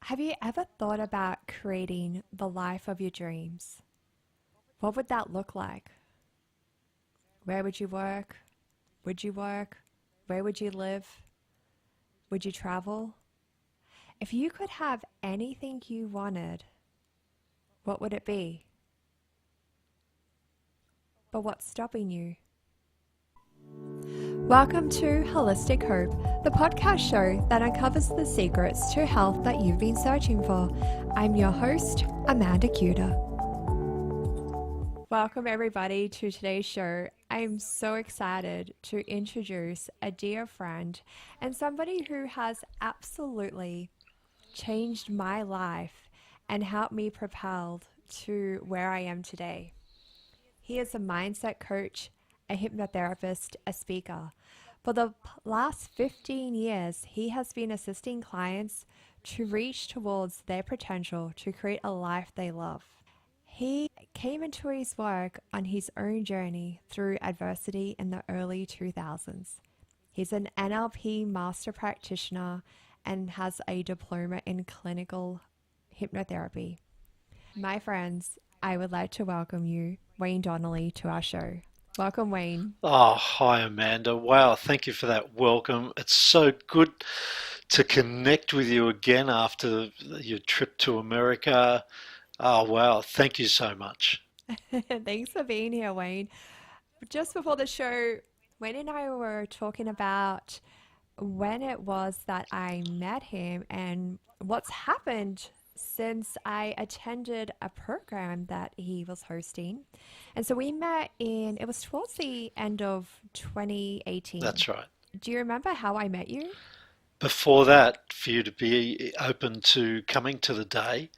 Have you ever thought about creating the life of your dreams? What would that look like? Where would you work? Would you work? Where would you live? Would you travel? If you could have anything you wanted, what would it be? But what's stopping you? Welcome to Holistic Hope, the podcast show that uncovers the secrets to health that you've been searching for. I'm your host, Amanda Cuda. Welcome everybody to today's show. I'm so excited to introduce a dear friend and somebody who has absolutely changed my life and helped me propel to where I am today. He is a mindset coach, a hypnotherapist, a speaker. For the last 15 years, he has been assisting clients to reach towards their potential to create a life they love. He came into his work on his own journey through adversity in the early 2000s. He's an NLP master practitioner and has a diploma in clinical hypnotherapy. My friends, I would like to welcome you, Wayne Donnelly, to our show. Welcome, Wayne. Oh, hi, Amanda. Wow, thank you for that welcome. It's so good to connect with you again after your trip to America. Oh, wow, thank you so much. Thanks for being here, Wayne. Just before the show, Wayne and I were talking about when it was that I met him and what's happened since I attended a program that he was hosting. And so we met it was towards the end of 2018. That's right. Do you remember how I met you? Before that, for you to be open to coming to the day,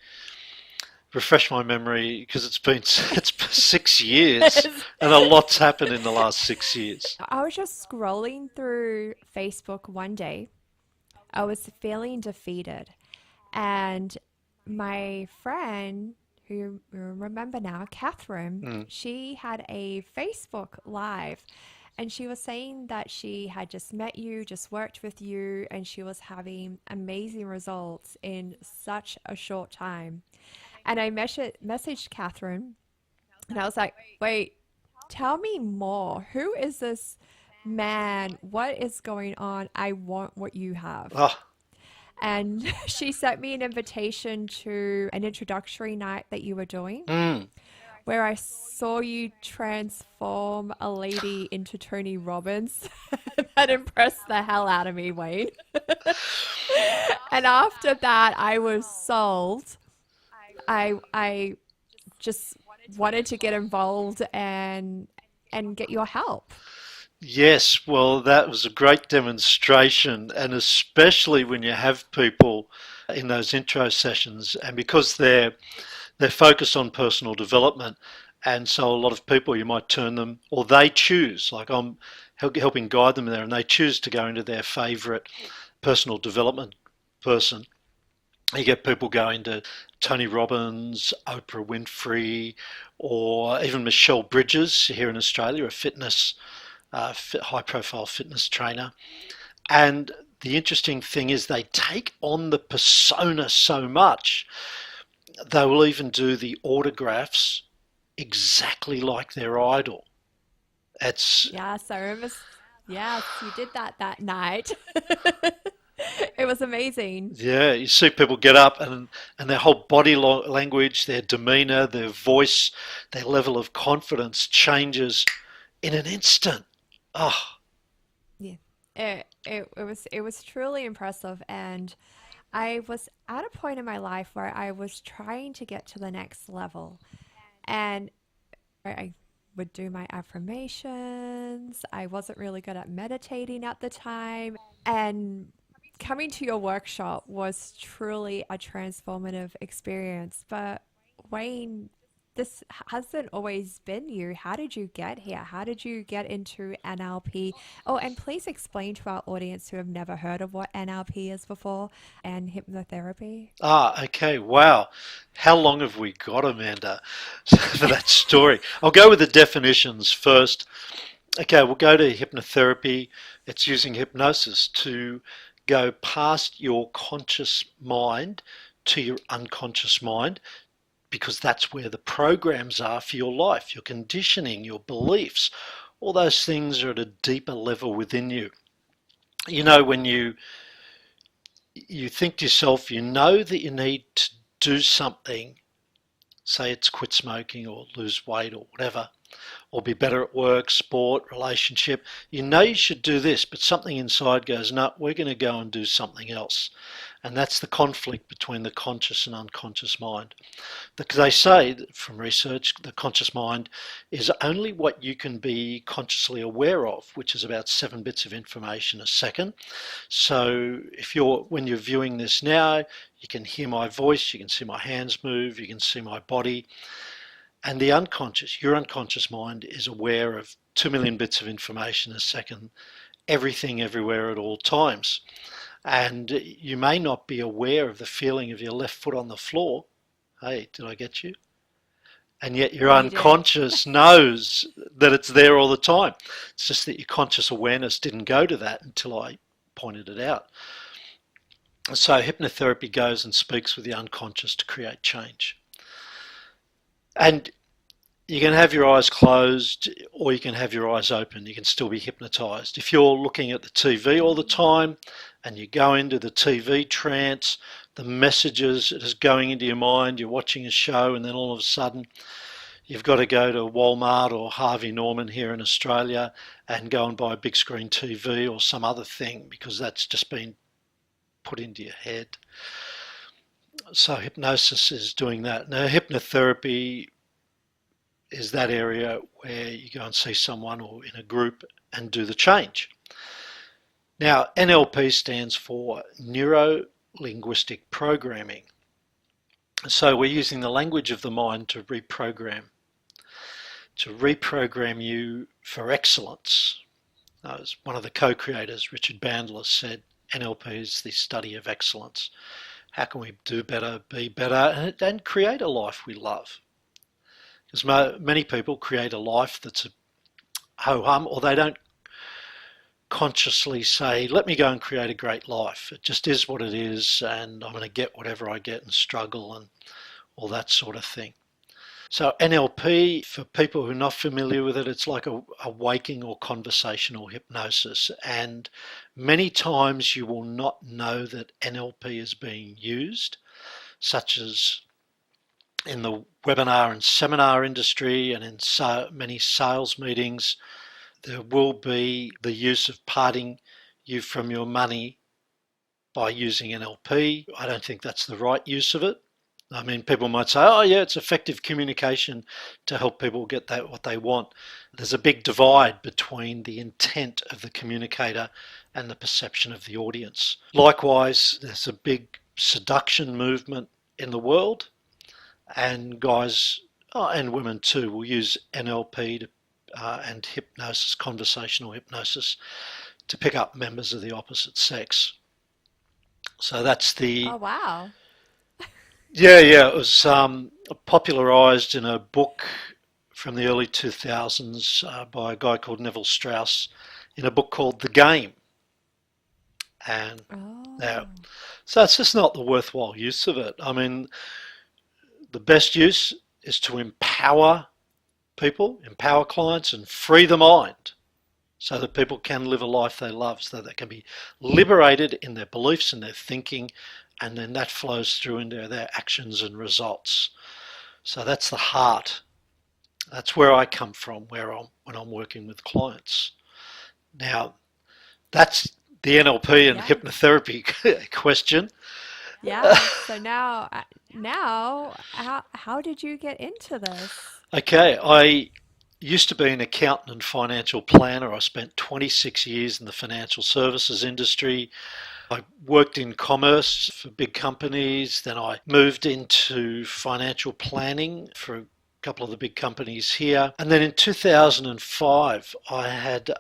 refresh my memory because it's been 6 years and a lot's happened in the last 6 years. I was just scrolling through Facebook one day. I was feeling defeated. And my friend, who you remember now, Catherine, she had a Facebook Live and she was saying that she had just met you, just worked with you, and she was having amazing results in such a short time. And I messaged Catherine and I was like, wait, tell me more. Who is this man? What is going on? I want what you have. Oh, And she sent me an invitation to an introductory night that you were doing, where I saw you transform a lady into Tony Robbins. That impressed the hell out of me, Wayne. And after that, I was sold. I just wanted to get involved and get your help. yes, well, that was a great demonstration, and especially when you have people in those intro sessions, and because they're focused on personal development, and so a lot of people you might turn them, or they choose, like I'm helping guide them there, and they choose to go into their favourite personal development person. You get people going to Tony Robbins, Oprah Winfrey, or even Michelle Bridges here in Australia, a high-profile fitness trainer. And the interesting thing is they take on the persona so much, they will even do the autographs exactly like their idol. It's Yes, I remember. Yes, you did that night. It was amazing. Yeah, you see people get up and their whole body language, their demeanor, their voice, their level of confidence changes in an instant. Oh, Yeah, it was truly impressive, and I was at a point in my life where I was trying to get to the next level, and I would do my affirmations. I wasn't really good at meditating at the time, and coming to your workshop was truly a transformative experience. But Wayne, this hasn't always been you. How did you get here? How did you get into NLP? Oh, and please explain to our audience who have never heard of what NLP is before and hypnotherapy. okay, wow. How long have we got, Amanda, for that story? I'll go with the definitions first. Okay, we'll go to hypnotherapy. It's using hypnosis to go past your conscious mind to your unconscious mind, because that's where the programs are for your life, your conditioning, your beliefs. All those things are at a deeper level within you. You know, when you think to yourself, you know that you need to do something, say it's quit smoking or lose weight or whatever, or be better at work, sport, relationship. You know you should do this, but something inside goes, no, we're going to go and do something else. And that's the conflict between the conscious and unconscious mind. Because they say from research, the conscious mind is only what you can be consciously aware of, which is about 7 bits of information a second. So when you're viewing this now, you can hear my voice, you can see my hands move, you can see my body. And the unconscious, your unconscious mind, is aware of 2 million bits of information a second, everything, everywhere, at all times. And you may not be aware of the feeling of your left foot on the floor. Hey, did I get you? And yet your You did. unconscious knows that it's there all the time. It's just that your conscious awareness didn't go to that until I pointed it out. So hypnotherapy goes and speaks with the unconscious to create change. And you can have your eyes closed or you can have your eyes open. You can still be hypnotized. If you're looking at the TV all the time and you go into the TV trance, the messages that is going into your mind, you're watching a show and then all of a sudden you've got to go to Walmart or Harvey Norman here in Australia and go and buy a big screen TV or some other thing because that's just been put into your head. So hypnosis is doing that. Now hypnotherapy is that area where you go and see someone or in a group and do the change. Now NLP stands for neuro-linguistic programming. So we're using the language of the mind to reprogram you for excellence. As one of the co-creators, Richard Bandler, said, NLP is the study of excellence. How can we do better, be better, and create a life we love? Because many people create a life that's a ho-hum, or they don't consciously say, let me go and create a great life. It just is what it is, and I'm going to get whatever I get and struggle and all that sort of thing. So NLP, for people who are not familiar with it, it's like a waking or conversational hypnosis. And many times you will not know that NLP is being used, such as in the webinar and seminar industry and in many sales meetings. There will be the use of parting you from your money by using NLP. I don't think that's the right use of it. I mean, people might say, oh yeah, it's effective communication to help people get that what they want. There's a big divide between the intent of the communicator and the perception of the audience. Likewise, there's a big seduction movement in the world, and guys and women too will use NLP and hypnosis, conversational hypnosis, to pick up members of the opposite sex. So that's Oh, wow. yeah. It was popularised in a book from the early 2000s by a guy called Neville Strauss in a book called The Game. And now, Oh, so it's just not the worthwhile use of it. I mean, the best use is to empower people, empower clients, and free the mind so that people can live a life they love, so that they can be liberated in their beliefs and their thinking, and then that flows through into their actions and results. So that's the heart. That's where I come from, when I'm working with clients. Now, that's the NLP and yeah. hypnotherapy question. Yeah. So now, how did you get into this? Okay, I used to be an accountant and financial planner. I spent 26 years in the financial services industry. I worked in commerce for big companies. Then I moved into financial planning for a couple of the big companies here. And then in 2005, I had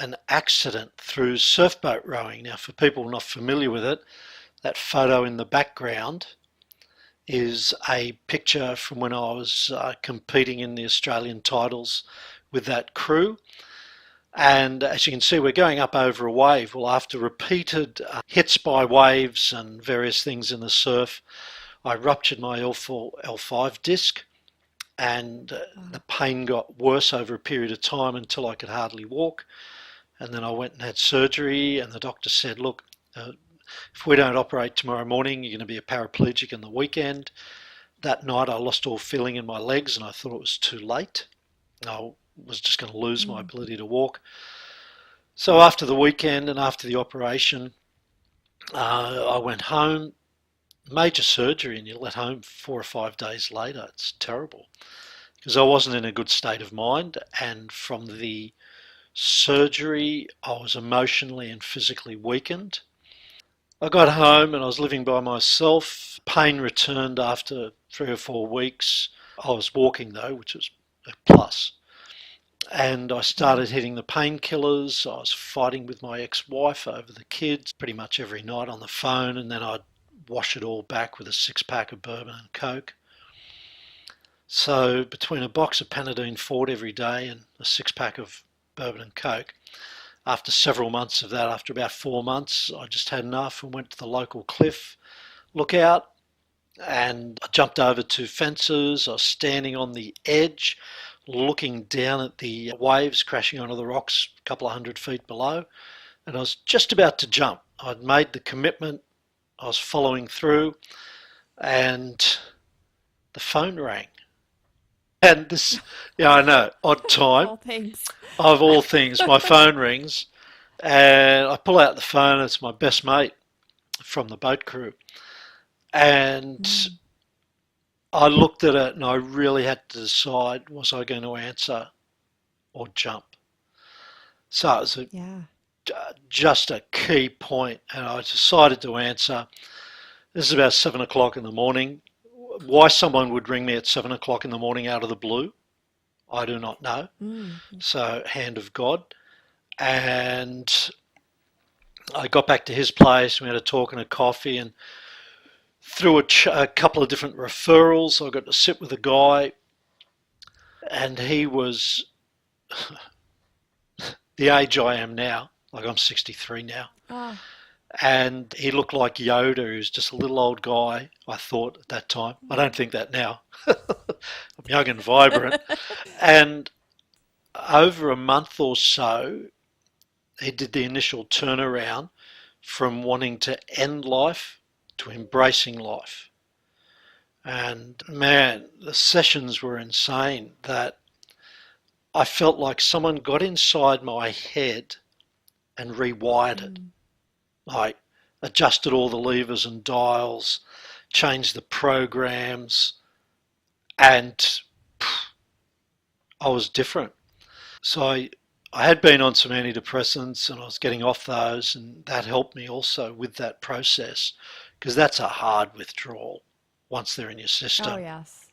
an accident through surfboat rowing. Now, for people not familiar with it, that photo in the background is a picture from when I was competing in the Australian titles with that crew. And as you can see, we're going up over a wave. Well, after repeated hits by waves and various things in the surf, I ruptured my L4, L5 disc, and the Wow. pain got worse over a period of time until I could hardly walk. And then I went and had surgery, and the doctor said, look, if we don't operate tomorrow morning, you're going to be a paraplegic in the weekend. That night I lost all feeling in my legs and I thought it was too late. I was just going to lose my Mm. ability to walk. So after the weekend and after the operation, I went home, major surgery, and you're let home 4 or 5 days later. It's terrible because I wasn't in a good state of mind. And from the surgery, I was emotionally and physically weakened. I got home and I was living by myself. Pain returned after 3 or 4 weeks. I was walking though, which was a plus. And I Mm. started hitting the painkillers. I was fighting with my ex-wife over the kids pretty much every night on the phone, and then I'd wash it all back with a 6 pack of bourbon and coke. So between a box of Panadeine Fort every day and a 6 pack of bourbon and coke, after several months of that, after about 4 months, I just had enough and went to the local cliff lookout, and I jumped over 2 fences. I was standing on the edge looking down at the waves crashing onto the rocks a couple of 100 feet below, and I was just about to jump. I'd made the commitment, I was following through, and the phone rang. And this, yeah, I know, odd Of time. all things. Of all things, my phone rings, and I pull out the phone. It's my best mate from the boat crew. And Mm. I looked at it and I really had to decide, was I going to answer or jump? So it was Yeah. just a key point, and I decided to answer. This is about 7 o'clock in the morning. Why someone would ring me at 7 o'clock in the morning out of the blue, I do not know. Mm. So, hand of God. And I got back to his place. We had a talk and a coffee, and through a couple of different referrals, I got to sit with a guy, and he was the age I am now. Like I'm 63 now. Oh. And he looked like Yoda, who's just a little old guy, I thought at that time. I don't think that now. I'm young and vibrant. And over a month or so, he did the initial turnaround from wanting to end life to embracing life. And man, the sessions were insane that I felt like someone got inside my head and rewired it. Mm. Like adjusted all the levers and dials, changed the programs, and I was different. So I had been on some antidepressants and I was getting off those, and that helped me also with that process because that's a hard withdrawal once they're in your Oh, system. yes.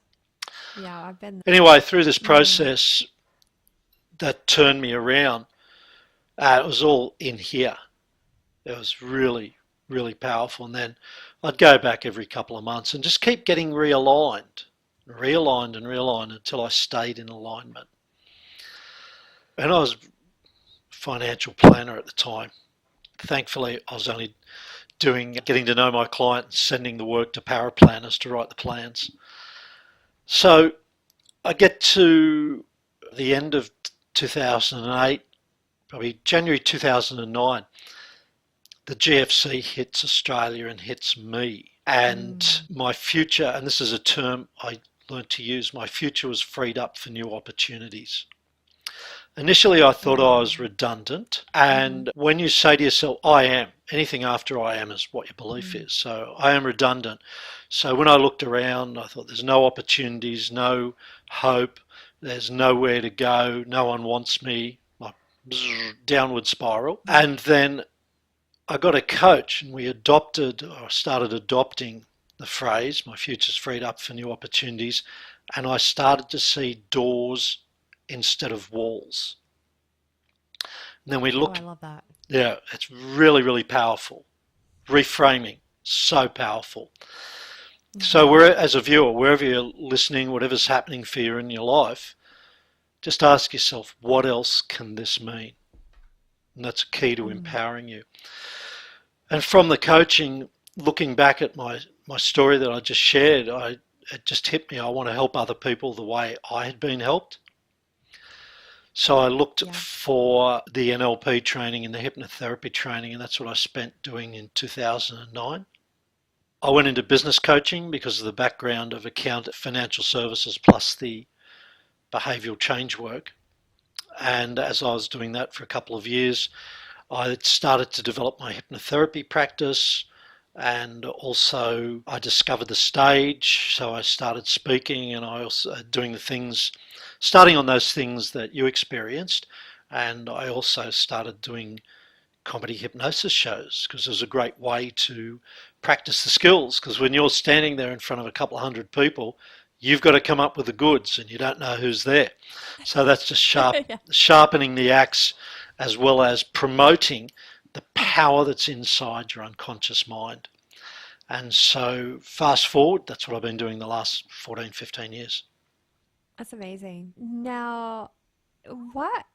Yeah, I've been. Anyway, through this Mm. process that turned me around, it was all in here. It was really, really powerful. And then I'd go back every couple of months and just keep getting realigned, realigned and realigned until I stayed in alignment. And I was a financial planner at the time. Thankfully, I was only doing getting to know my client and sending the work to paraplanners to write the plans. So I get to the end of 2008, probably January 2009, the GFC hits Australia and hits me. And Mm. my future, and this is a term I learned to use, my future was freed up for new opportunities. Initially, I thought I was Wow. redundant. Mm-hmm. And when you say to yourself, I am, anything after I am is what your belief Mm. is. So I am redundant. So when I looked around, I thought there's no opportunities, no hope, there's nowhere to go, no one wants me, like downward spiral. Mm. And then I got a coach and we adopted or started adopting the phrase, my future's freed up for new opportunities. And I started to see doors instead of walls. And then we Oh, I looked, love that. yeah, it's really, really powerful. Reframing, so powerful. So, Mm-hmm. where, as a viewer, wherever you're listening, whatever's happening for you in your life, just ask yourself, what else can this mean? And that's a key to Mm. empowering you. And from the coaching, looking back at my story that I just shared, it just hit me. I want to help other people the way I had been helped. So I looked Yeah. for the NLP training and the hypnotherapy training, and that's what I spent doing in 2009. I went into business coaching because of the background of financial services plus the behavioural change work. And as I was doing that for a couple of years, I started to develop my hypnotherapy practice, and also I discovered the stage. So I started speaking, and I also doing the things, starting on those things that you experienced. And I also started doing comedy hypnosis shows because it was a great way to practice the skills. Because when you're standing there in front of a couple of hundred people, you've got to come up with the goods, and you don't know who's there. So that's just Yeah. sharpening the axe, as well as promoting the power that's inside your unconscious mind. And so fast forward, that's what I've been doing the last 14, 15 years. That's amazing. Now, what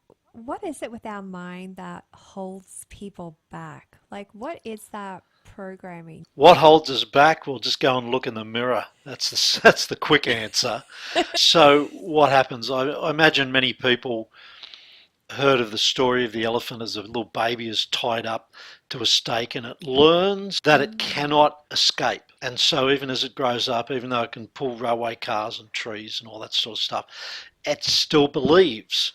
what is it with our mind that holds people back? Like, what is that programming? What holds us back? We'll just go and look in the mirror. That's the quick answer. So what happens? I imagine many people heard of the story of the elephant as a little baby is tied up to a stake, and it learns that it Mm. cannot escape. And so even as it grows up, even though it can pull railway cars and trees and all that sort of stuff, it still believes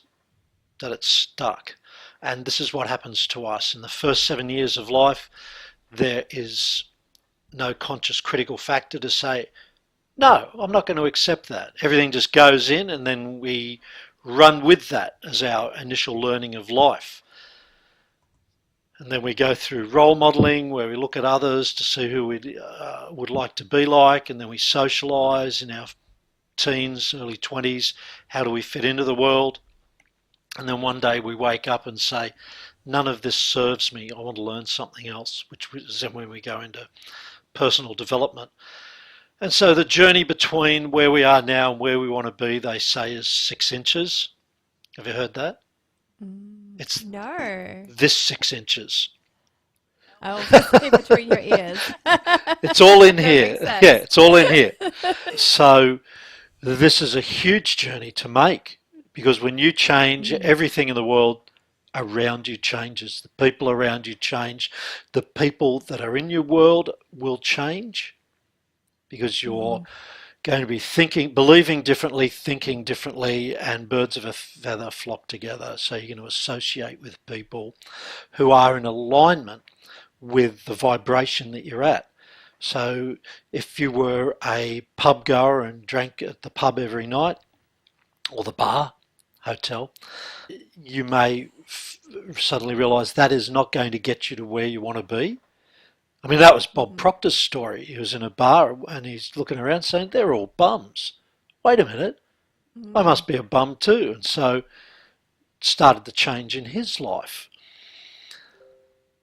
that it's stuck. And this is what happens to us. In the first 7 years of life, there is no conscious critical factor to say, no, I'm not going to accept that. Everything just goes in, and then we run with that as our initial learning of life. And then we go through role modeling, where we look at others to see who we would like to be like, and then we socialise in our teens, early 20s. How do we fit into the world? And then one day we wake up and say, none of this serves me. I want to learn something else, which is then when we go into personal development. And so the journey between where we are now and where we want to be, they say, is 6 inches. Have you heard that? Mm. It's No. this 6 inches. Oh, just in between your ears. It's all in That makes here. Yeah, sense. it's all in here. So this is a huge journey to make, because when you change, Mm. everything in the world around you changes. The people around you change. The people that are in your world will change, because you're Mm-hmm. going to be believing differently, thinking differently, and birds of a feather flock together. So you're going to associate with people who are in alignment with the vibration that you're at. So if you were a pub goer and drank at the pub every night, or the bar, hotel, you may suddenly realise that is not going to get you to where you want to be. I mean, that was Bob Mm-hmm. Proctor's story. He was in a bar and he's looking around saying, they're all bums. Wait a minute, I Mm. must be a bum too. And so started the change in his life.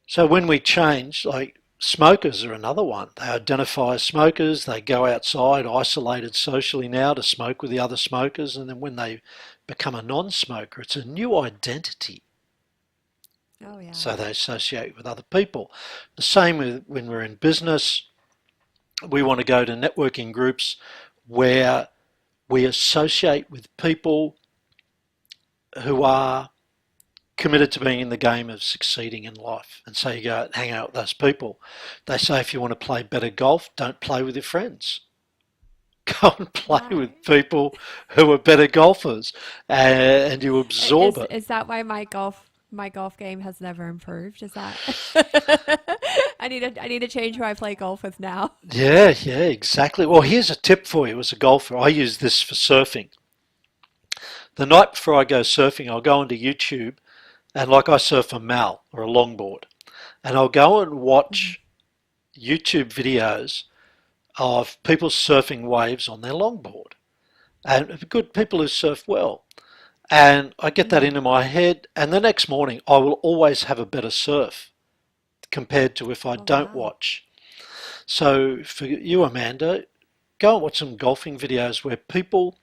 So when we change, like smokers are another one. They identify as smokers, they go outside, isolated socially now, to smoke with the other smokers. And then when they become a non-smoker, it's a new identity. Oh, yeah. So they associate with other people. The same with when we're in business. We want to go to networking groups where we associate with people who are committed to being in the game of succeeding in life. And so you go hang out with those people. They say if you want to play better golf, don't play with your friends. Go and play Why? with people who are better golfers, and you absorb it. Is that why my golf game has never improved? Is that I need to change who I play golf with now. Yeah, yeah, exactly. Well, here's a tip for you as a golfer. I use this for surfing. The night before I go surfing, I'll go onto YouTube, and like I surf a mal or a longboard, and I'll go and Mhm. watch YouTube videos of people surfing waves on their longboard, and good people who surf well. And I get that Mm. into my head, and the next morning I will always have a better surf compared to if I Oh, don't wow. watch. So for you, Amanda, go and watch some golfing videos where people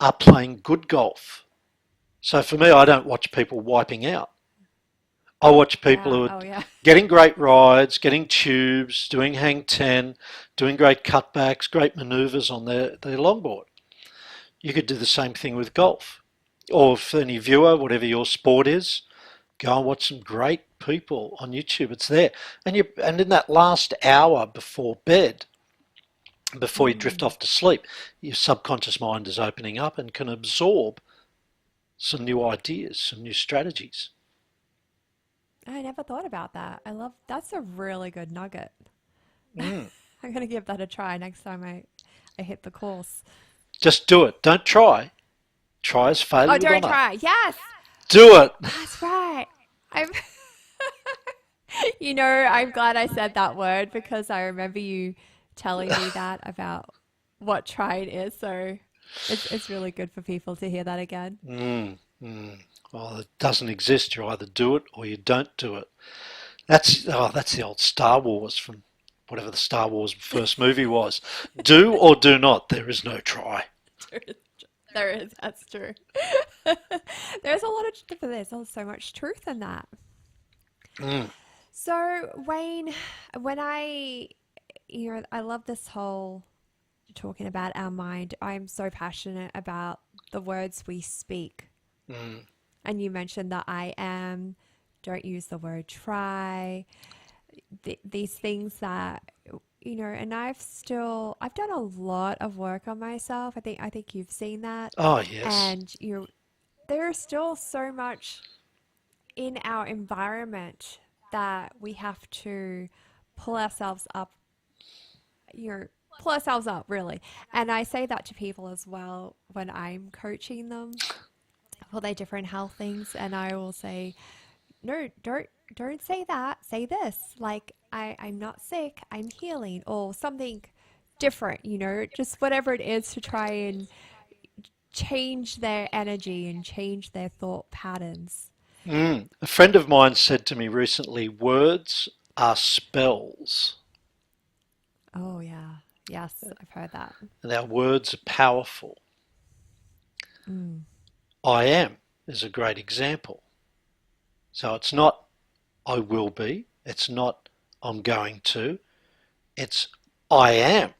are playing good golf. So for me, I don't watch people wiping out. I watch people Yeah. who are Oh, yeah. getting great rides, getting tubes, doing hang 10, doing great cutbacks, great manoeuvres on their longboard. You could do the same thing with golf. Or for any viewer, whatever your sport is, go and watch some great people on YouTube. It's there. And in that last hour before bed, before you drift Mm. off to sleep, your subconscious mind is opening up and can absorb some new ideas, some new strategies. I never thought about that. That's a really good nugget. Mm. I'm going to give that a try next time I hit the course. Just do it. Don't try. Try as Oh, failure with don't honour. try. Yes, Do it. that's right. I'm, I'm glad I said that word because I remember you telling me that about what trying is. So it's really good for people to hear that again. Mm, mm. Well, it doesn't exist. You either do it or you don't do it. That's the old Star Wars from whatever the Star Wars first movie was. Do or do not. There is no try. There is, there is. That's true. There's a lot of there's so much truth in that. Mm, So Wayne, when I love this whole talking about our mind. I'm so passionate about the words we speak. mm, And you mentioned that I am, don't use the word try, these things that, and I've done a lot of work on myself. I think you've seen that. oh, yes. And there's still so much in our environment that we have to pull ourselves up, pull ourselves up really. And I say that to people as well when I'm coaching them for their different health things. And I will say, no, don't say that. Say this. Like I'm not sick, I'm healing, or something different, just whatever it is to try and change their energy and change their thought patterns. Mm. A friend of mine said to me recently, words are spells, Oh yeah. Yes, I've heard that. and our words are powerful. Mm. I am is a great example. So it's not I will be, it's not I'm going to, it's I am.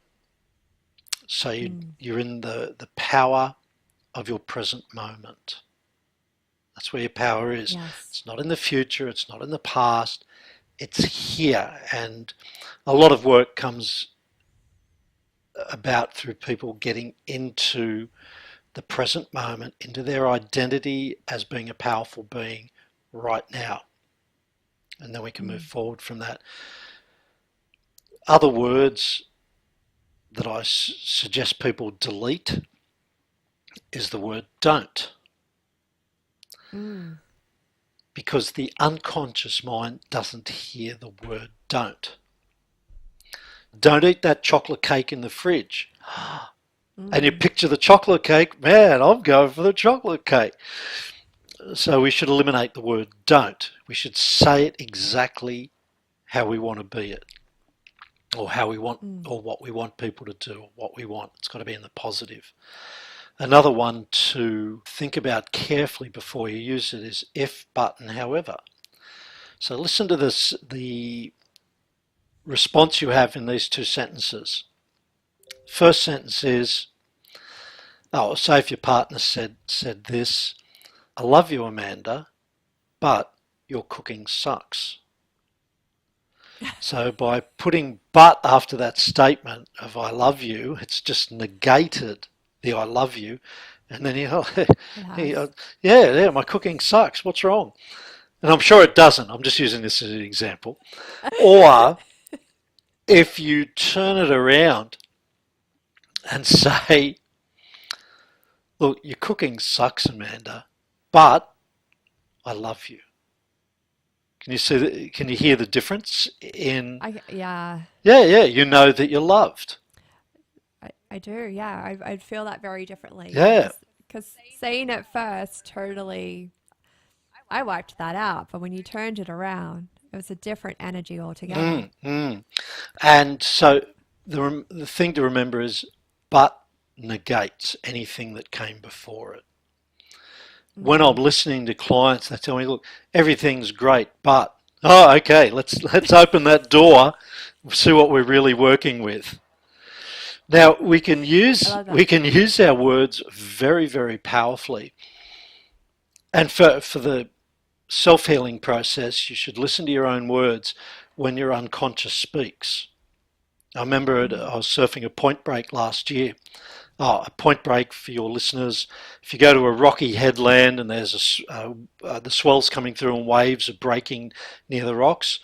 So Mm. you're in the power of your present moment. That's where your power is. Yes. It's not in the future, it's not in the past, it's here. And a lot of work comes about through people getting into the present moment, into their identity as being a powerful being right now. And then we can move Mm. forward from that. Other words that I suggest people delete is the word don't, Mm. because the unconscious mind doesn't hear the word don't. Don't eat that chocolate cake in the fridge. And you Mm. picture the chocolate cake, man, I'm going for the chocolate cake. So we should eliminate the word don't. We should say it exactly how we want to be it, or how we want, Mm. or what we want people to do, or what we want. It's got to be in the positive. Another one to think about carefully before you use it is if, but, and however. So listen to this, the response you have in these two sentences. First sentence is, oh, say if your partner said this, I love you, Amanda, but your cooking sucks. So by putting but after that statement of I love you, it's just negated the I love you. And then It he, has. yeah, my cooking sucks. What's wrong? And I'm sure it doesn't. I'm just using this as an example. Or if you turn it around and say, look, your cooking sucks, Amanda, but I love you. Can you see? Can you hear the difference in? Yeah, Yeah, you know that you're loved. I do. Yeah, I'd feel that very differently. Yeah, Yeah. because saying it first totally, I wiped that out. But when you turned it around, it was a different energy altogether. Mm, mm. And so the thing to remember is, but negates anything that came before it. When I'm listening to clients, they tell me, look, everything's great, but, oh, okay, let's open that door, see what we're really working with. Now, I love we that. can use our words very, very powerfully. And for the self-healing process, you should listen to your own words when your unconscious speaks. I remember I was surfing a point break last year. Oh, a point break for your listeners. If you go to a rocky headland and there's the swells coming through and waves are breaking near the rocks,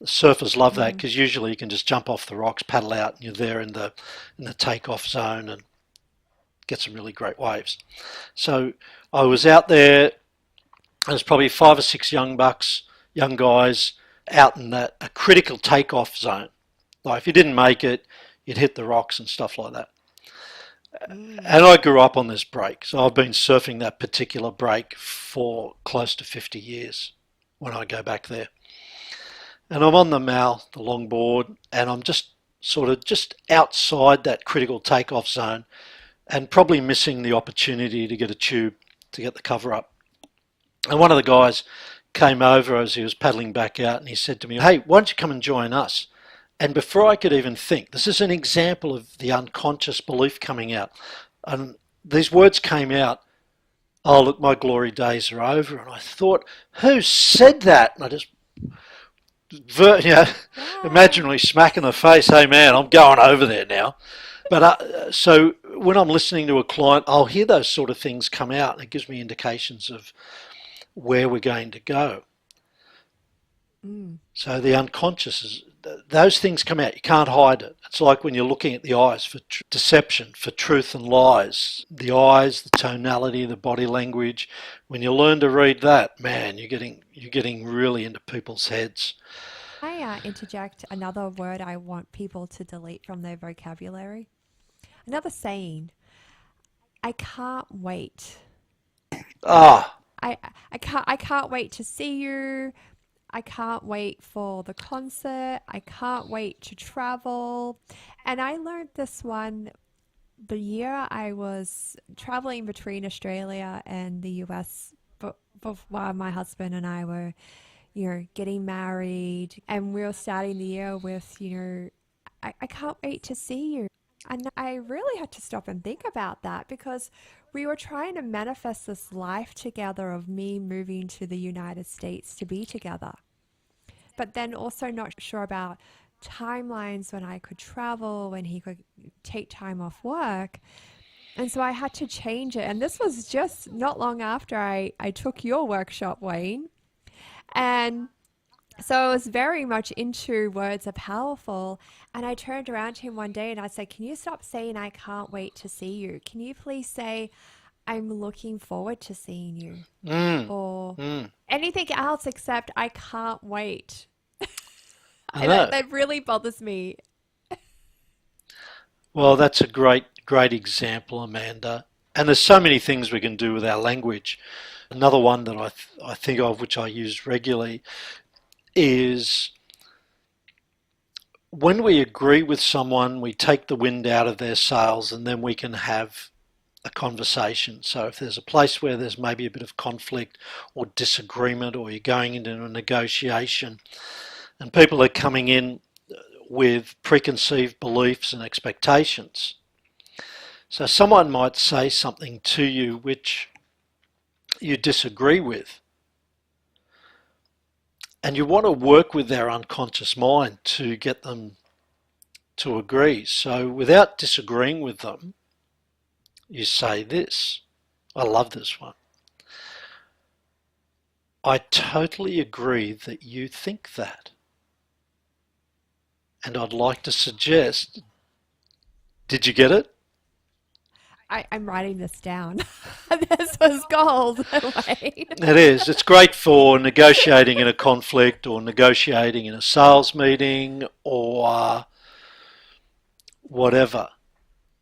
surfers love that because usually you can just jump off the rocks, paddle out, and you're there in the takeoff zone and get some really great waves. So I was out there. There's probably 5 or 6 young bucks, young guys out in a critical takeoff zone. Like if you didn't make it, you'd hit the rocks and stuff like that. And I grew up on this break, so I've been surfing that particular break for close to 50 years when I go back there. And I'm on the Mal, the longboard, and I'm just sort of just outside that critical takeoff zone and probably missing the opportunity to get a tube to get the cover up. And one of the guys came over as he was paddling back out and he said to me, hey, why don't you come and join us? And before I could even think, this is an example of the unconscious belief coming out. And these words came out, oh, look, my glory days are over. And I thought, who said that? And I just, Wow. imaginary smack in the face, hey, man, I'm going over there now. But so when I'm listening to a client, I'll hear those sort of things come out and it gives me indications of where we're going to go. So the unconscious is, those things come out. You can't hide it. It's like when you're looking at the eyes for deception, for truth and lies. The eyes, the tonality, the body language. When you learn to read that, man, you're getting really into people's heads. I interject another word I want people to delete from their vocabulary. Another saying. I can't wait. Ah, I can't wait to see you. I can't wait for the concert. I can't wait to travel. And I learned this one the year I was traveling between Australia and the US, while my husband and I were, getting married, and we were starting the year with, I can't wait to see you. And I really had to stop and think about that because we were trying to manifest this life together of me moving to the United States to be together. But then also not sure about timelines when I could travel, when he could take time off work. And so I had to change it. And this was just not long after I took your workshop, Wayne. And so I was very much into words are powerful. And I turned around to him one day and I said, can you stop saying I can't wait to see you? Can you please say I'm looking forward to seeing you? Or anything else except I can't wait. I know. That really bothers me. Well, that's a great example, Amanda. And there's so many things we can do with our language. Another one that I think of, which I use regularly, is when we agree with someone, we take the wind out of their sails and then we can have a conversation. So if there's a place where there's maybe a bit of conflict or disagreement, or you're going into a negotiation and people are coming in with preconceived beliefs and expectations. So someone might say something to you which you disagree with, and you want to work with their unconscious mind to get them to agree. So without disagreeing with them, you say this. I love this one. I totally agree that you think that. And I'd like to suggest, did you get it? I'm writing this down. This was gold, Wayne. It is. It's great for negotiating in a conflict or negotiating in a sales meeting or whatever.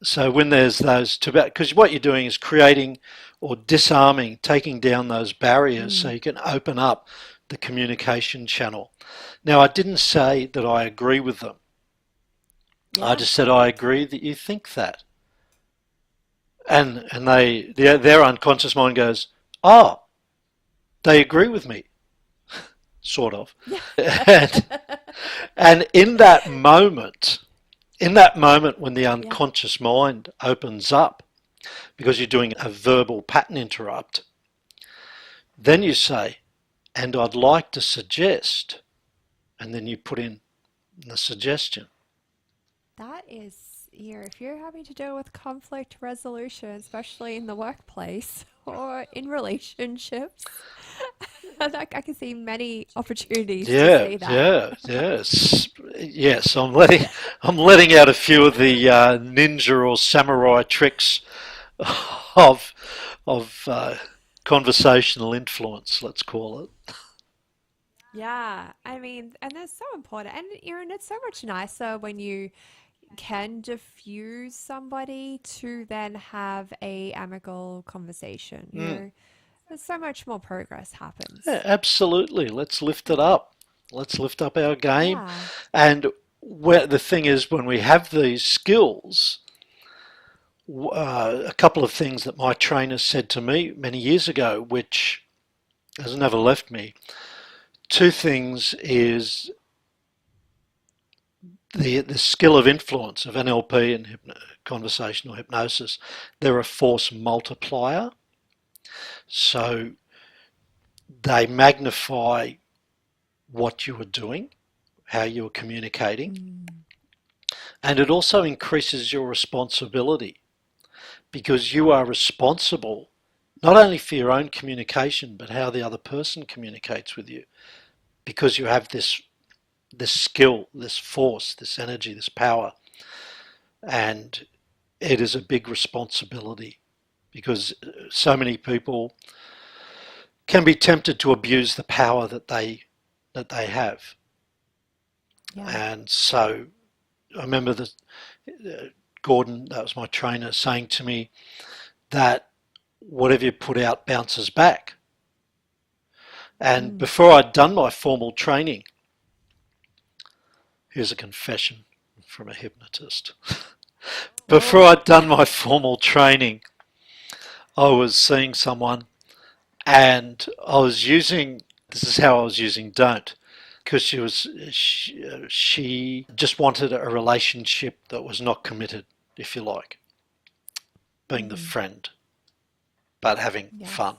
So when there's those two, because what you're doing is creating or disarming, taking down those barriers so you can open up the communication channel. Now, I didn't say that I agree with them. Yeah. I just said I agree that you think that. And their unconscious mind goes, oh, they agree with me, sort of. Yeah. and, and in that moment when the Yeah. unconscious mind opens up, because you're doing a verbal pattern interrupt, then you say, and I'd like to suggest, and then you put in the suggestion. That is, if you're having to deal with conflict resolution, especially in the workplace or in relationships, I can see many opportunities to Yeah, say that. yeah, yes, yes. I'm letting out a few of the ninja or samurai tricks of of conversational influence, let's call it. Yeah, I mean, and that's so important. And it's so much nicer when you can diffuse somebody to then have a amicable conversation. Mm. There's so much more progress happens. Yeah, absolutely. Let's lift it up. Let's lift up our game. Yeah. And where the thing is, when we have these skills, a couple of things that my trainer said to me many years ago, which has never left me. Two things is the skill of influence of NLP and conversational hypnosis. They're a force multiplier, so they magnify what you are doing, how you are communicating, Mm. and it also increases your responsibility because you are responsible not only for your own communication but how the other person communicates with you, because you have this skill, this force, this energy, this power, and it is a big responsibility because so many people can be tempted to abuse the power that they have. Yeah. And so I remember that Gordon, that was my trainer, saying to me that whatever you put out bounces back. And Mm. before I'd done my formal training, here's a confession from a hypnotist. Before Oh. I'd done my formal training, I was seeing someone and I was using, this is how I was using don't, because she just wanted a relationship that was not committed, if you like, being the Mm. friend, but having Yes. fun,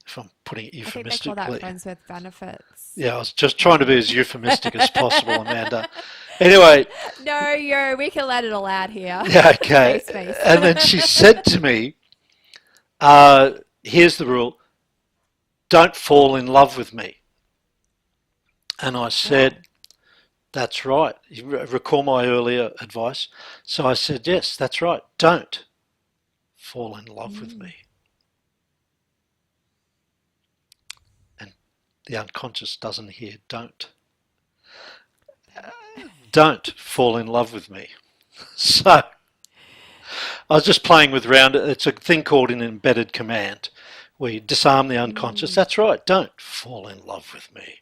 if I'm putting it I think they call that euphemistically. friends with benefits. Yeah, I was just trying to be as euphemistic as possible, Amanda. Anyway, No, we can let it all out here. yeah, okay. Safe space. And then she said to me, here's the rule, don't fall in love with me. And I Wow. said, that's right. You recall my earlier advice? So I said, yes, that's right. Don't fall in love with Mm. me. And the unconscious doesn't hear don't. Don't fall in love with me. So I was just playing with round. It's a thing called an embedded command where you disarm the unconscious. Mm. That's right. Don't fall in love with me.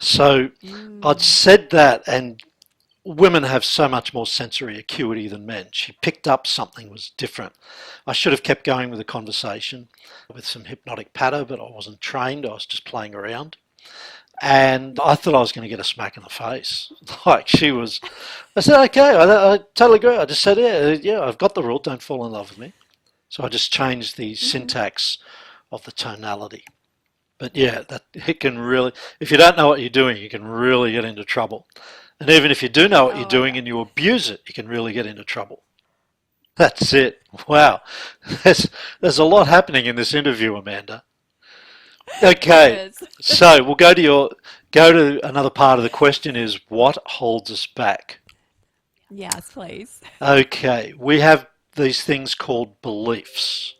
So I'd Mm. said that, and women have so much more sensory acuity than men. She picked up something was different. I should have kept going with the conversation with some hypnotic patter, but I wasn't trained. I was just playing around. And I thought I was going to get a smack in the face. Like she was, I said, okay, I totally agree. I just said, yeah, I've got the rule, don't fall in love with me. So I just changed the Mm-hmm. syntax of the tonality. But yeah, that it can really, if you don't know what you're doing, you can really get into trouble. And even if you do know what you're Oh my doing God. and you abuse it, you can really get into trouble. That's it. Wow. There's a lot happening in this interview, Amanda. There Okay. is. So we'll go to another part of the question is what holds us back? Yes, please. Okay. We have these things called beliefs.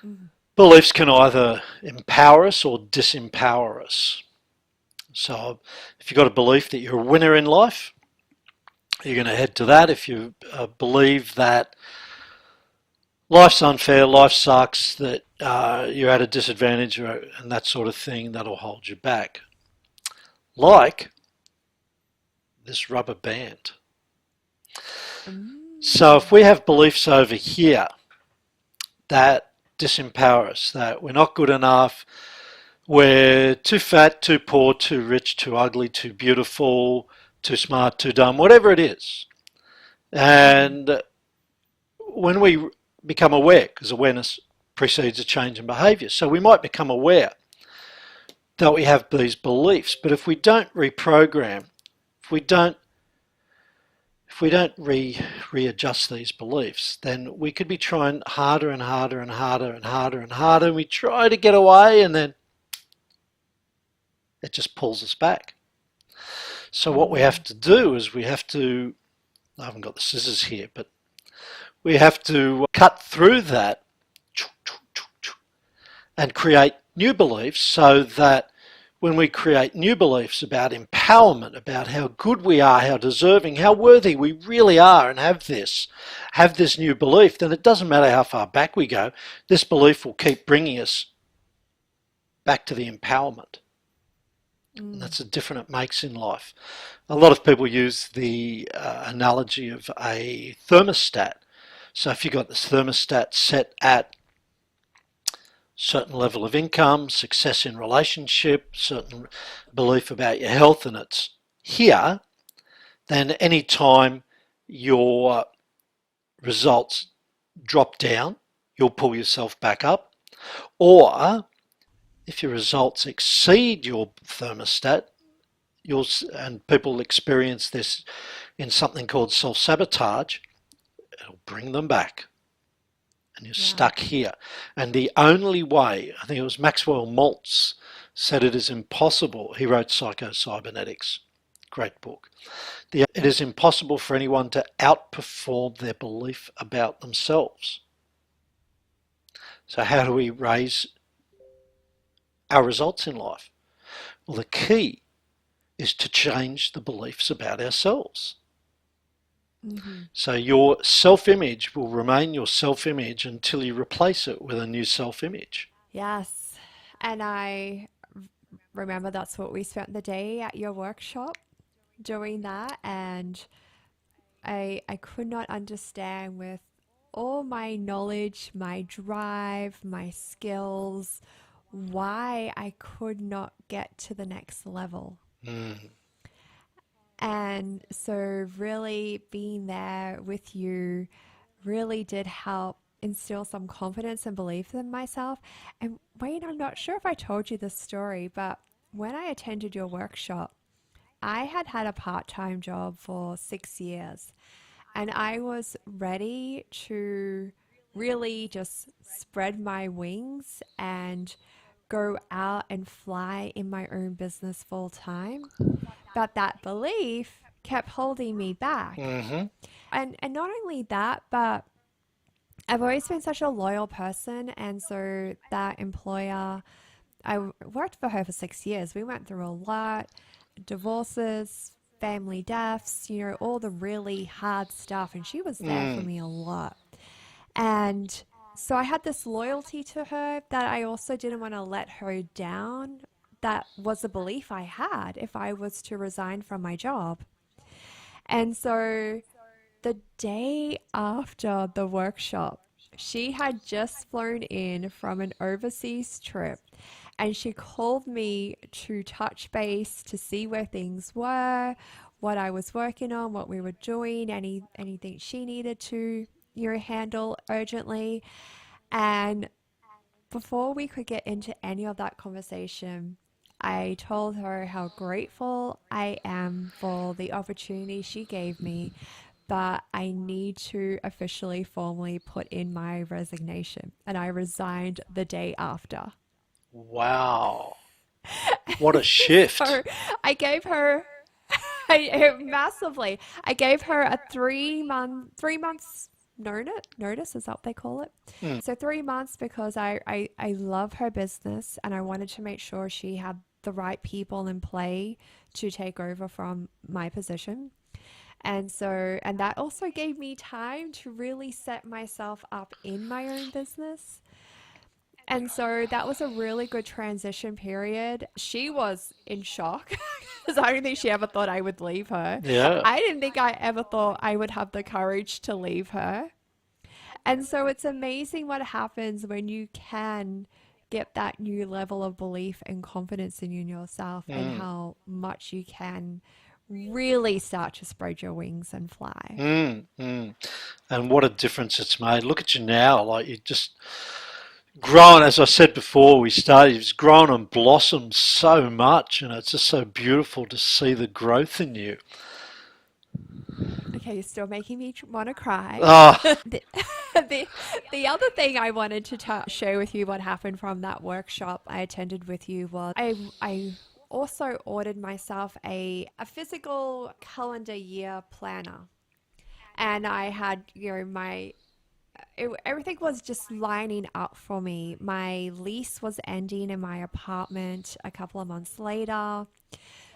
Mm. Beliefs can either empower us or disempower us. So if you've got a belief that you're a winner in life, you're going to head to that. If you believe that life's unfair, life sucks, that you're at a disadvantage and that sort of thing, that'll hold you back. Like this rubber band. So if Mm. we have beliefs over here that disempower us, that we're not good enough, we're too fat, too poor, too rich, too ugly, too beautiful, too smart, too dumb, whatever it is. Mm. And when we become aware, because awareness precedes a change in behaviour, so we might become aware that we have these beliefs, but if we don't reprogram, if we don't readjust these beliefs, then we could be trying harder and harder and harder and harder and harder, and we try to get away, and then it just pulls us back. So what we have to do is we have to, I haven't got the scissors here, but we have to cut through that and create new beliefs, so that when we create new beliefs about empowerment, about how good we are, how deserving, how worthy we really are, and have this new belief, then it doesn't matter how far back we go, this belief will keep bringing us back to the empowerment. And that's the difference it makes in life. A lot of people use the analogy of a thermostat. So if you've got this thermostat set at certain level of income, success in relationship, certain belief about your health, and it's here, then any time your results drop down, you'll pull yourself back up. Or if your results exceed your thermostat, and people experience this in something called self-sabotage, it'll bring them back. And you're stuck here. And the only way, I think it was Maxwell Maltz said it is impossible. He wrote Psycho-Cybernetics, great book. It is impossible for anyone to outperform their belief about themselves. So how do we raise our results in life? Well, the key is to change the beliefs about ourselves. So your self-image will remain your self-image until you replace it with a new self-image. Yes. And I remember that's what we spent the day at your workshop doing that. And I could not understand, with all my knowledge, my drive, my skills, why I could not get to the next level. And so really being there with you really did help instill some confidence and belief in myself. And Wayne, I'm not sure if I told you this story, but when I attended your workshop, I had had a part-time job for 6 years, and I was ready to really just spread my wings and go out and fly in my own business full time. But that belief kept holding me back. And not only that, but I've always been such a loyal person. And so that employer, I worked for her for 6 years. We went through a lot: divorces, family deaths, all the really hard stuff. And she was there for me a lot. And so I had this loyalty to her that I also didn't want to let her down. That was a belief I had if I was to resign from my job. And so the day after the workshop, she had just flown in from an overseas trip, and she called me to touch base to see where things were, what I was working on, what we were doing, anything she needed to handle urgently. And before we could get into any of that conversation, I told her how grateful I am for the opportunity she gave me, but I need to officially, formally put in my resignation. And I resigned the day after. Wow. What a shift. So I gave her massively. I gave her a 3 months notice, is that what they call it? So 3 months, because I love her business and I wanted to make sure she had the right people in play to take over from my position. And that also gave me time to really set myself up in my own business. And so that was a really good transition period. She was in shock because I don't think she ever thought I would leave her. Yeah. I didn't think I ever thought I would have the courage to leave her. And so it's amazing what happens when you can get that new level of belief and confidence in yourself, and Mm, how much you can really start to spread your wings and fly. mm. And what a difference it's made. Look at you now, like you just grown, as I said before, we started, it's grown and blossomed so much, and it's just so beautiful to see the growth in you. Okay, you're still making me want to cry. Ah, the, the, the other thing I wanted to share with you what happened from that workshop I attended with you was I also ordered myself a physical calendar year planner. And I had, everything was just lining up for me. My lease was ending in my apartment a couple of months later.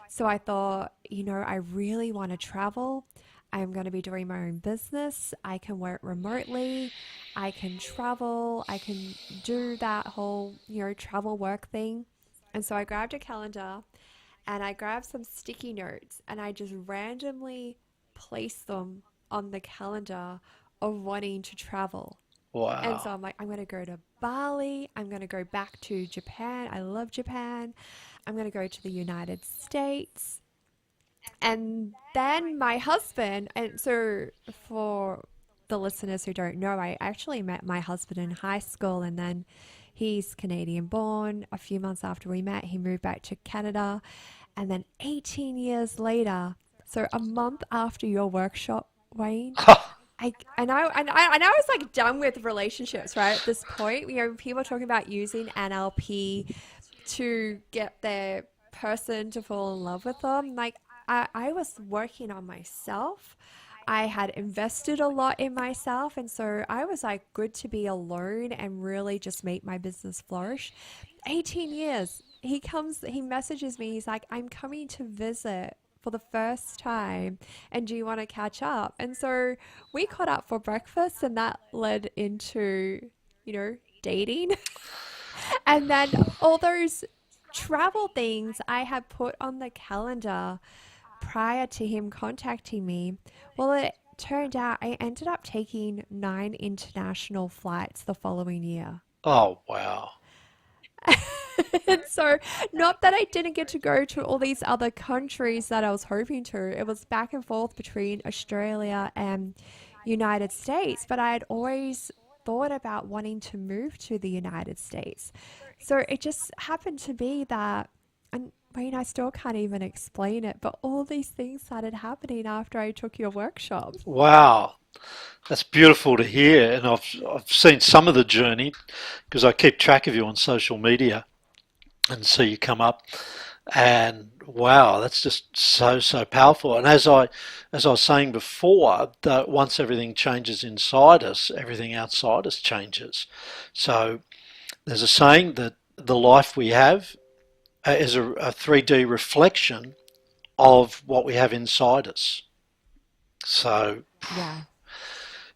So I thought, I really want to travel. I'm going to be doing my own business. I can work remotely. I can travel. I can do that whole, travel work thing. And so I grabbed a calendar and I grabbed some sticky notes and I just randomly placed them on the calendar of wanting to travel. And so wow. I'm like, I'm going to go to Bali. I'm going to go back to Japan. I love Japan. I'm going to go to the United States. And then my husband, and so for the listeners who don't know, I actually met my husband in high school, and then he's Canadian born. A few months after we met, he moved back to Canada. And then 18 years later, so a month after your workshop, Wayne, I was like done with relationships, right? At this point, people are talking about using NLP to get their person to fall in love with them. Like I was working on myself. I had invested a lot in myself, and so I was like good to be alone and really just make my business flourish. 18 years. He messages me. He's like, "I'm coming to visit for the first time, and do you want to catch up?" And so we caught up for breakfast, and that led into, dating. And then all those travel things I had put on the calendar prior to him contacting me, well, it turned out I ended up taking 9 international flights the following year. Oh, wow. And so, not that I didn't get to go to all these other countries that I was hoping to, it was back and forth between Australia and United States, but I had always thought about wanting to move to the United States. So it just happened to be that, and Wayne, I still can't even explain it, but all these things started happening after I took your workshop. Wow. That's beautiful to hear. And I've seen some of the journey because I keep track of you on social media and see you come up. And wow, that's just so powerful. And as I was saying before, that once everything changes inside us, everything outside us changes. So there's a saying that the life we have is a 3D reflection of what we have inside us. So Yeah.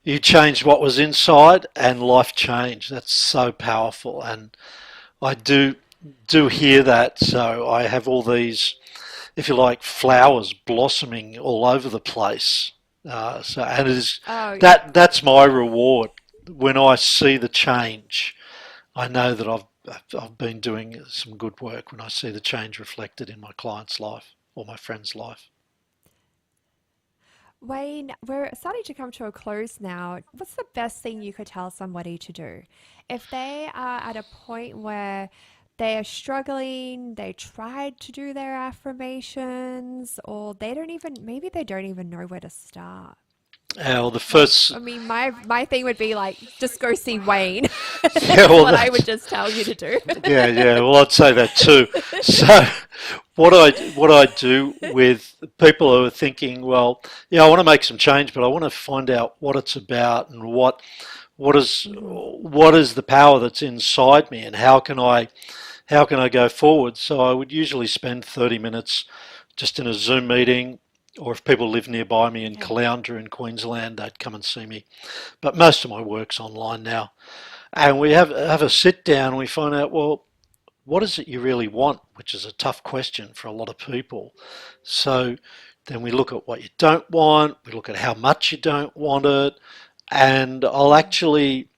you changed what was inside and life changed. That's so powerful. And I do hear that. So I have all these, if you like, flowers blossoming all over the place. And it is Oh, that's my reward when I see the change. I know that I've been doing some good work when I see the change reflected in my client's life or my friend's life. Wayne, we're starting to come to a close now. What's the best thing you could tell somebody to do if they are at a point where they are struggling, they tried to do their affirmations, or maybe they don't even know where to start? Well, the What first, I mean, my thing would be like, just go see Wayne. yeah, Is well, what I would that, just tell you to do. yeah. Well, I'd say that too. So, what I do with people who are thinking, well, yeah, I want to make some change, but I want to find out what it's about and Hmm. what is the power that's inside me, and how can I go forward. So I would usually spend 30 minutes just in a Zoom meeting, or if people live nearby me in Okay. Caloundra in Queensland, they'd come and see me. But most of my work's online now. And we have a sit down and we find out, well, what is it you really want? Which is a tough question for a lot of people. So then we look at what you don't want, we look at how much you don't want it, And I'll actually,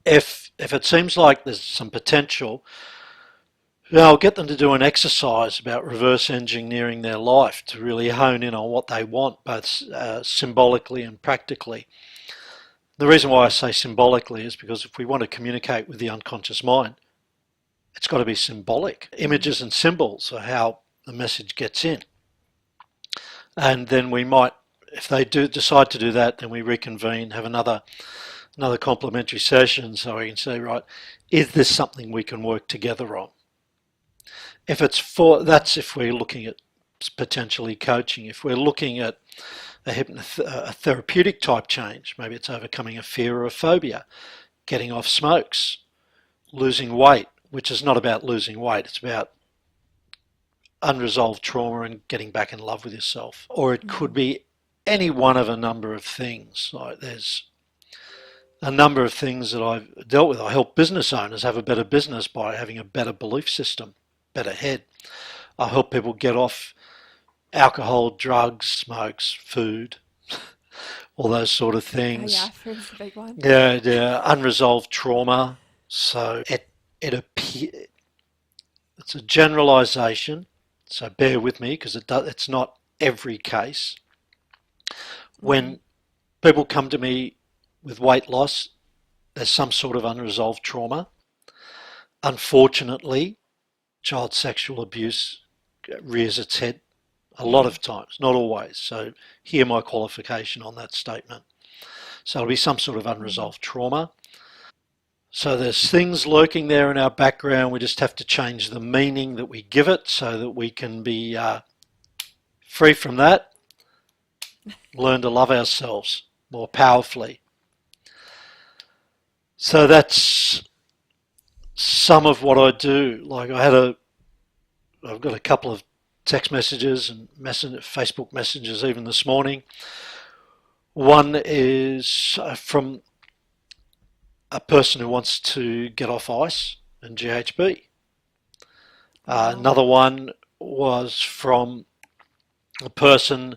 if it seems like there's some potential, I'll get them to do an exercise about reverse engineering their life to really hone in on what they want, both symbolically and practically. The reason why I say symbolically is because if we want to communicate with the unconscious mind, it's got to be symbolic. Images and symbols are how the message gets in. And then we might, if they do decide to do that, then we reconvene, have another complementary session so we can say, right, is this something we can work together on? That's if we're looking at potentially coaching. If we're looking at a therapeutic type change, maybe it's overcoming a fear or a phobia, getting off smokes, losing weight, which is not about losing weight, it's about unresolved trauma and getting back in love with yourself. Or it could be any one of a number of things. Like there's a number of things that I've dealt with. I help business owners have a better business by having a better belief system, better head. I help people get off alcohol, drugs, smokes, food, all those sort of Oh things. yeah, food's a big one. Yeah, unresolved trauma. So it's a generalisation. So bear with me because it's not every case. When people come to me with weight loss, there's some sort of unresolved trauma. Unfortunately, child sexual abuse rears its head a lot of times, not always. So hear my qualification on that statement. So it'll be some sort of unresolved trauma. So there's things lurking there in our background. We just have to change the meaning that we give it so that we can be free from that, learn to love ourselves more powerfully. So that's some of what I do. Like I've got a couple of text messages and Facebook messages even this morning. One is from a person who wants to get off ice and GHB. Another one was from a person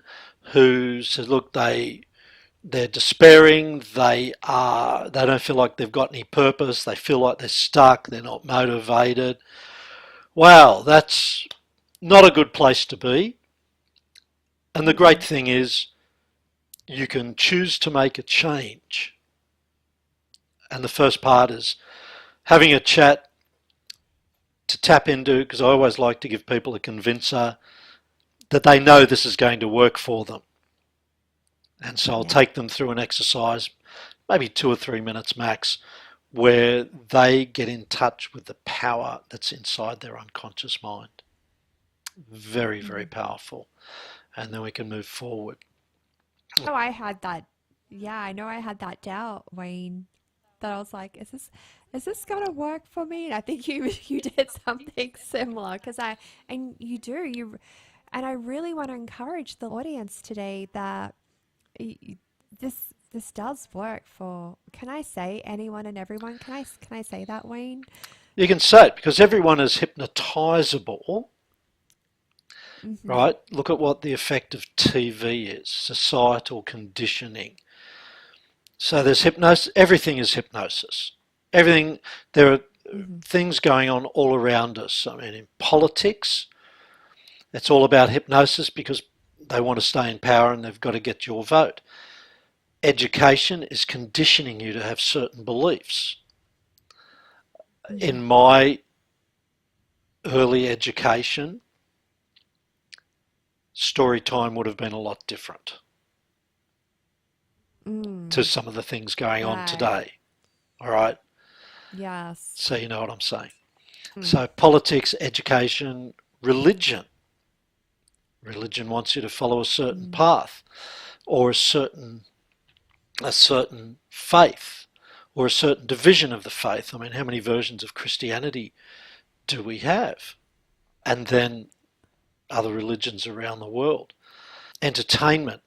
who says, look, they're despairing, they don't feel like they've got any purpose, they feel like they're stuck, they're not motivated. Wow, that's not a good place to be. And the great thing is you can choose to make a change. And the first part is having a chat to tap into, because I always like to give people a convincer that they know this is going to work for them. And so I'll take them through an exercise, maybe 2 or 3 minutes max, where they get in touch with the power that's inside their unconscious mind. Very, very powerful. And then we can move forward. Oh, I had that. Yeah, I know I had that doubt, Wayne, that I was like, is this gonna work for me? And I think you did something similar because and you do and I really want to encourage the audience today that this does work for. Can I say anyone and everyone? Can I say that, Wayne? You can say it because everyone is hypnotizable, right? Look at what the effect of TV is, societal conditioning. So there's hypnosis, everything is hypnosis. Everything, there are things going on all around us. I mean, in politics, it's all about hypnosis because they want to stay in power and they've got to get your vote. Education is conditioning you to have certain beliefs. In my early education, story time would have been a lot different to some of the things going on today. All right? Yes. So you know what I'm saying. So politics, education, religion. Religion wants you to follow a certain path or a certain faith or a certain division of the faith. I mean, how many versions of Christianity do we have? And then other religions around the world. Entertainment.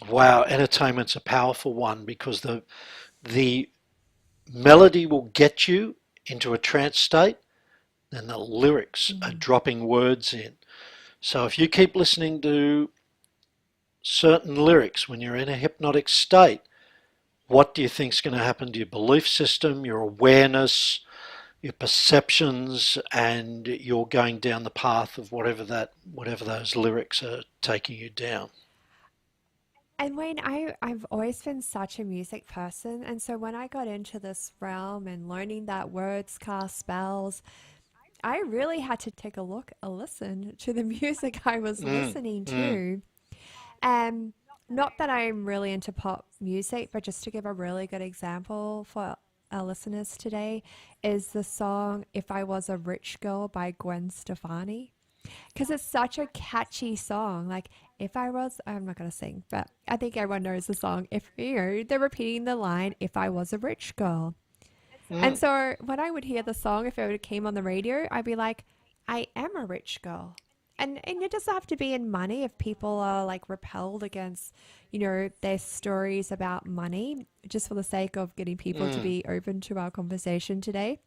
Wow, entertainment's a powerful one because the melody will get you into a trance state, and the lyrics are dropping words in. So if you keep listening to certain lyrics when you're in a hypnotic state, what do you think is going to happen to your belief system, your awareness, your perceptions, and you're going down the path of whatever those lyrics are taking you down. And Wayne, I've always been such a music person. And so when I got into this realm and learning that words cast spells, I really had to take a listen to the music I was Mm, listening mm, to. Um, Not that I'm really into pop music, but just to give a really good example for our listeners today, is the song If I Was a Rich Girl by Gwen Stefani. Because it's such a catchy song. Like, if I was, I'm not going to sing, but I think everyone knows the song. If, they're repeating the line, if I was a rich girl. And mm, so when I would hear the song, if it came on the radio, I'd be like, I am a rich girl. And it doesn't have to be in money if people are like repelled against, their stories about money, just for the sake of getting people to mm, be open to our conversation today.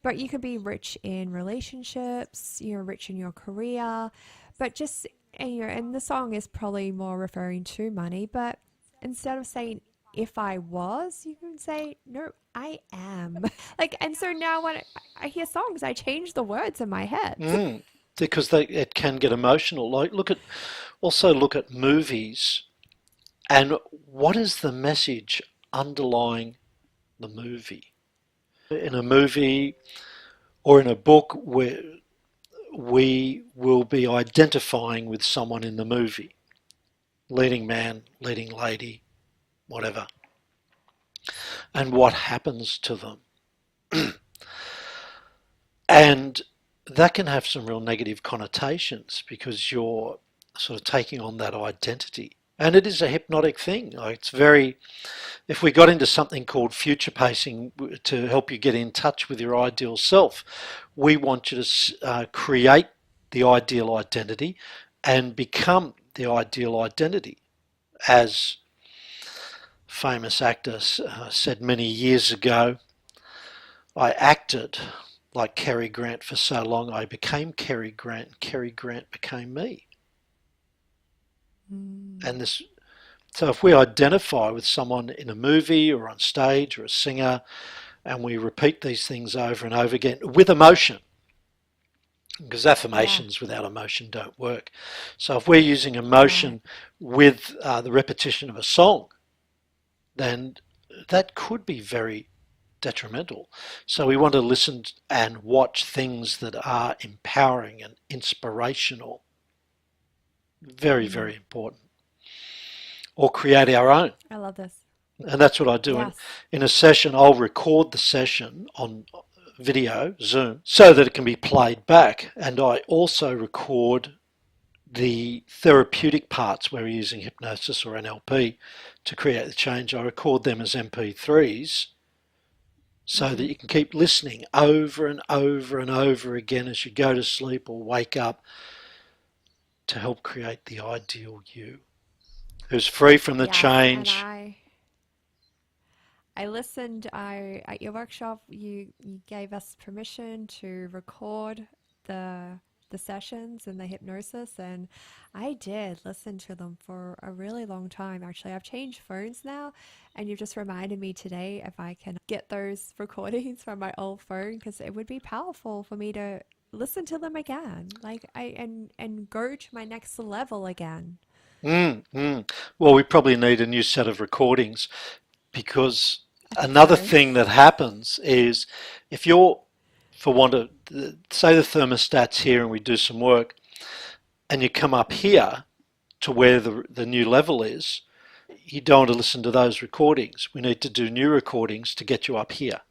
But you can be rich in relationships, you're rich in your career, but just, and the song is probably more referring to money, but instead of saying, if I was, you can say, no, I am. Like, and so now when I hear songs, I change the words in my head. mm. Because it can get emotional. Like look at movies, and what is the message underlying the movie? In a movie or in a book, where we will be identifying with someone in the movie, leading man, leading lady, whatever, and what happens to them. And that can have some real negative connotations because you're sort of taking on that identity. And it is a hypnotic thing. Like it's very, if we got into something called future pacing to help you get in touch with your ideal self, we want you to create the ideal identity and become the ideal identity. As famous actor said many years ago, I acted like Cary Grant for so long, I became Cary Grant, and Cary Grant became me. Mm, And this, so if we identify with someone in a movie or on stage or a singer, and we repeat these things over and over again with emotion, because yeah, affirmations without emotion don't work. So if we're using right. emotion with the repetition of a song, then that could be very detrimental. So we want to listen and watch things that are empowering and inspirational. Very, Mm, very important. Or create our own. I love this. And that's what I do. Yes. In a session, I'll record the session on video, Zoom, so that it can be played back. And I also record the therapeutic parts where we're using hypnosis or NLP to create the change. I record them as MP3s so that Mm-hmm. you can keep listening over and over and over again as you go to sleep or wake up to help create the ideal you who's free from the Yes. And change. I listened. I at your workshop, you gave us permission to record the the sessions and the hypnosis, and I did listen to them for a really long time. Actually, I've changed phones now, and you've just reminded me today if I can get those recordings from my old phone because it would be powerful for me to listen to them again, like and go to my next level again. Mm, mm. Well, we probably need a new set of recordings because I think another so. thing that happens is if you're, for want of, say the thermostat's here and we do some work and you come up here to where the new level is, you don't want to listen to those recordings. We need to do new recordings to get you up here.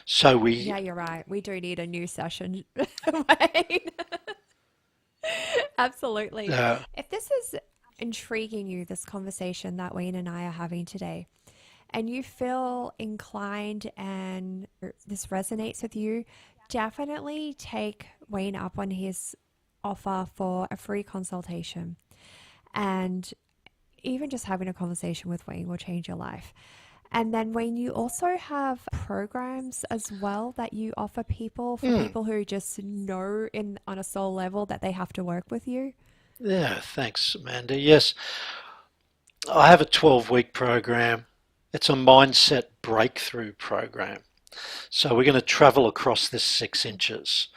So we, Yeah, you're right. We do need a new session. Wayne. Absolutely. uh, If this is intriguing you, this conversation that Wayne and I are having today, and you feel inclined and this resonates with you, definitely take Wayne up on his offer for a free consultation. And even just having a conversation with Wayne will change your life. And then, Wayne, you also have programs as well that you offer people for mm, people who just know in on a soul level that they have to work with you. yeah, thanks, Amanda. Yes, I have a 12-week program. It's a mindset breakthrough program. So we're going to travel across this 6 inches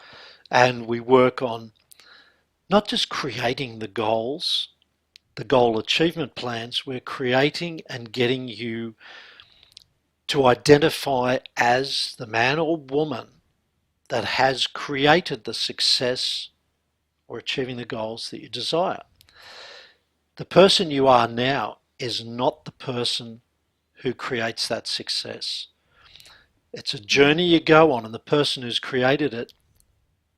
and we work on not just creating the goal achievement plans, we're creating and getting you to identify as the man or woman that has created the success or achieving the goals that you desire. The person you are now is not the person who creates that success. It's a journey you go on, and the person who's created it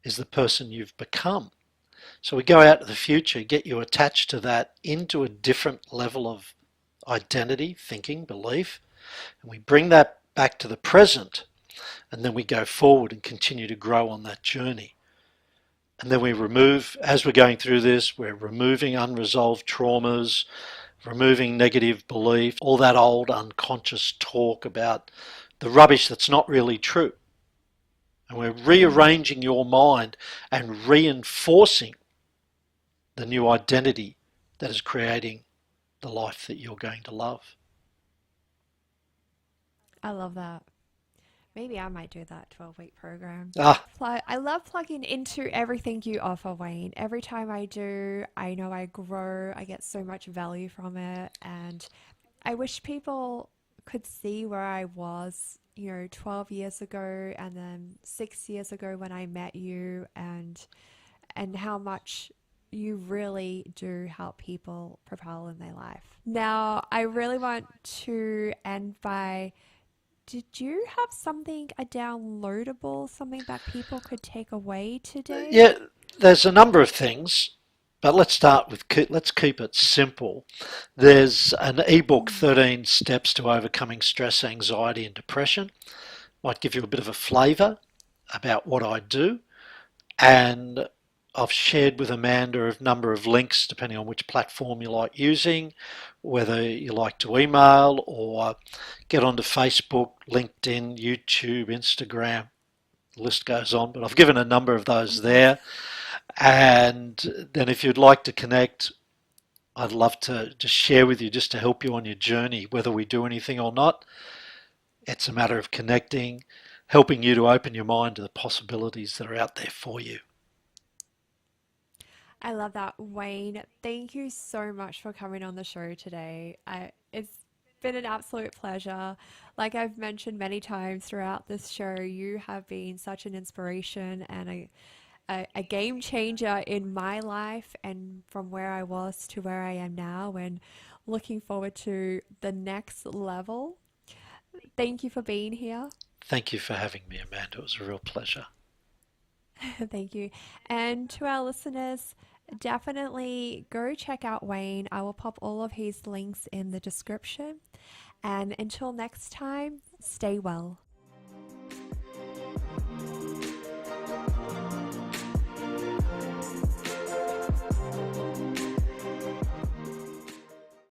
is the person you've become. So we go out to the future, get you attached to that into a different level of identity, thinking, belief, and we bring that back to the present, and then we go forward and continue to grow on that journey. And then we remove, as we're going through this, we're removing unresolved traumas, removing negative belief, all that old unconscious talk about the rubbish that's not really true. And we're rearranging your mind and reinforcing the new identity that is creating the life that you're going to love. I love that. Maybe I might do that 12-week program. Ah, I love plugging into everything you offer, Wayne. Every time I do, I know I grow, I get so much value from it. And I wish people could see where I was, 12 years ago and then 6 years ago when I met you, and how much you really do help people propel in their life. Now, I really want to end by, did you have something, a downloadable, something that people could take away today? yeah, there's a number of things, but let's keep it simple. There's an ebook, Mm. 13 Steps to Overcoming Stress, Anxiety and Depression. Might give you a bit of a flavour about what I do. And I've shared with Amanda a number of links depending on which platform you like using, whether you like to email or get onto Facebook, LinkedIn, YouTube, Instagram. The list goes on, but I've given a number of those Yes. there. And then if you'd like to connect, I'd love to just share with you just to help you on your journey, whether we do anything or not. It's a matter of connecting, helping you to open your mind to the possibilities that are out there for you. I love that, Wayne. Thank you so much for coming on the show today. It's been an absolute pleasure. Like I've mentioned many times throughout this show, you have been such an inspiration and a game changer in my life and from where I was to where I am now, and looking forward to the next level. Thank you for being here. Thank you for having me, Amanda. It was a real pleasure. Thank you. And to our listeners, definitely go check out Wayne. I will pop all of his links in the description. And until next time, stay well.